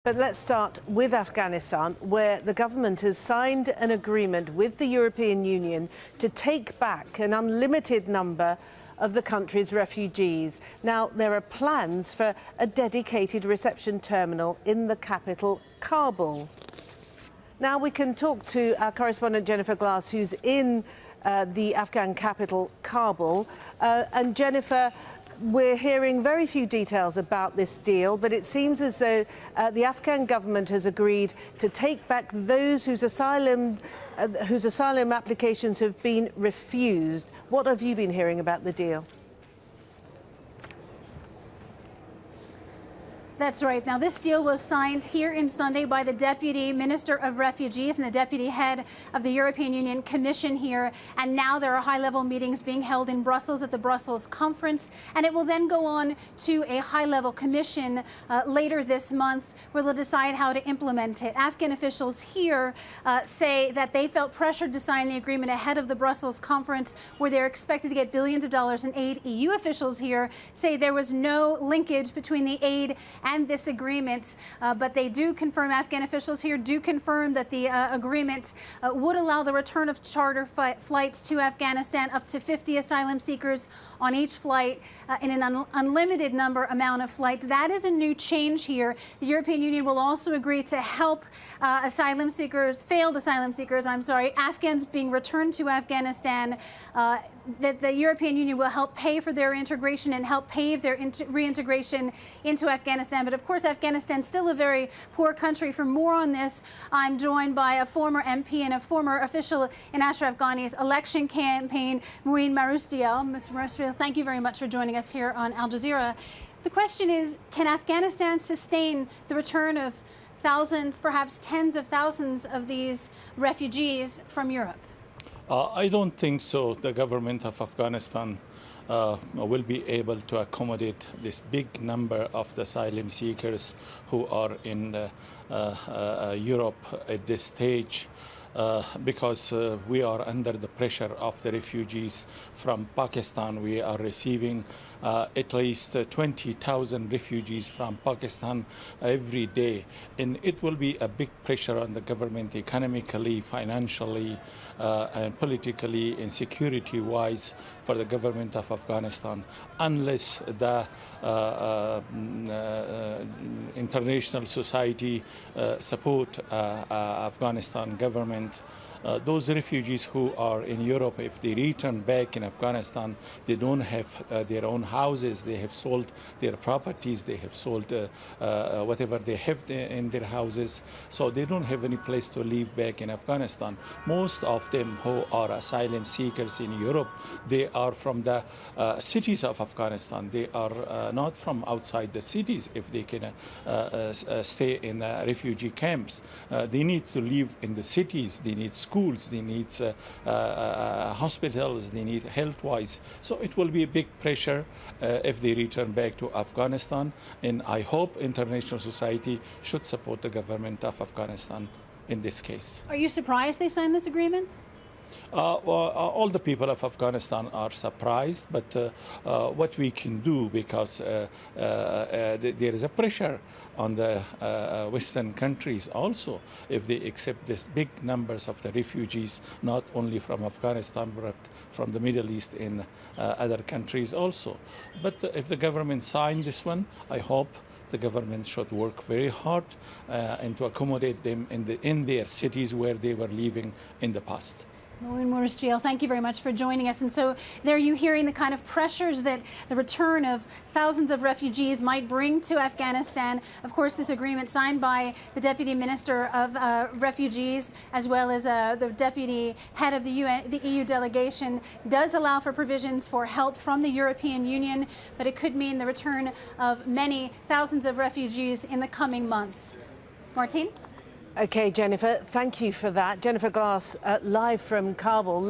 But let's start with Afghanistan, where the government has signed an agreement with the European Union to take back an unlimited number of the country's refugees. Now, there are plans for a dedicated reception terminal in the capital, Kabul. Now we can talk to our correspondent Jennifer Glass, who's in the Afghan capital, Kabul. And Jennifer, we're hearing very few details about this deal, but it seems as though the Afghan government has agreed to take back those whose asylum applications have been refused. What have you been hearing about the deal? That's right. Now, this deal was signed here in Sunday by the Deputy Minister of Refugees and the Deputy Head of the European Union Commission here. And now there are high-level meetings being held in Brussels at the Brussels conference. And it will then go on to a high-level commission later this month where they'll decide how to implement it. Afghan officials here say that they felt pressured to sign the agreement ahead of the Brussels conference where they're expected to get billions of dollars in aid. EU officials here say there was no linkage between the aid and this agreement, but they do confirm, Afghan officials here do confirm that the agreement would allow the return of charter flights to Afghanistan, up to 50 asylum seekers on each flight in an unlimited amount of flights. That is a new change here. The European Union will also agree to help failed asylum seekers, Afghans being returned to Afghanistan, that the European Union will help pay for their integration and help pave their reintegration into Afghanistan. But of course, Afghanistan is still a very poor country. For more on this, I'm joined by a former MP and a former official in Ashraf Ghani's election campaign, Mouin Maroustiel. Mr. Maroustiel, thank you very much for joining us here on Al Jazeera. The question is, can Afghanistan sustain the return of thousands, perhaps tens of thousands of these refugees from Europe? I don't think so. The government of Afghanistan will be able to accommodate this big number of the asylum seekers who are in Europe at this stage. Because we are under the pressure of the refugees from Pakistan. We are receiving at least 20,000 refugees from Pakistan every day. And it will be a big pressure on the government economically, financially, and politically and security-wise for the government of Afghanistan, unless the international society support Afghanistan government. Those refugees who are in Europe, if they return back in Afghanistan, they don't have their own houses. They have sold their properties. They have sold whatever they have in their houses. So they don't have any place to live back in Afghanistan. Most of them who are asylum seekers in Europe, they are from the cities of Afghanistan. They are not from outside the cities if they can stay in refugee camps. They need to live in the cities. They need schools, they need hospitals, they need health-wise. So it will be a big pressure if they return back to Afghanistan. And I hope international society should support the government of Afghanistan in this case. Are you surprised they signed this agreement? Well, all the people of Afghanistan are surprised, but what we can do, because there is a pressure on the Western countries also, if they accept this big numbers of the refugees, not only from Afghanistan, but from the Middle East and other countries also. But if the government signed this one, I hope the government should work very hard and to accommodate them in their cities where they were living in the past. Mouin Maroustiel, thank you very much for joining us. And so there you hearing the kind of pressures that the return of thousands of refugees might bring to Afghanistan. Of course, this agreement signed by the Deputy Minister of Refugees, as well as the Deputy Head of the EU delegation, does allow for provisions for help from the European Union, but it could mean the return of many thousands of refugees in the coming months. Martine? Okay, Jennifer, thank you for that. Jennifer Glass, live from Kabul.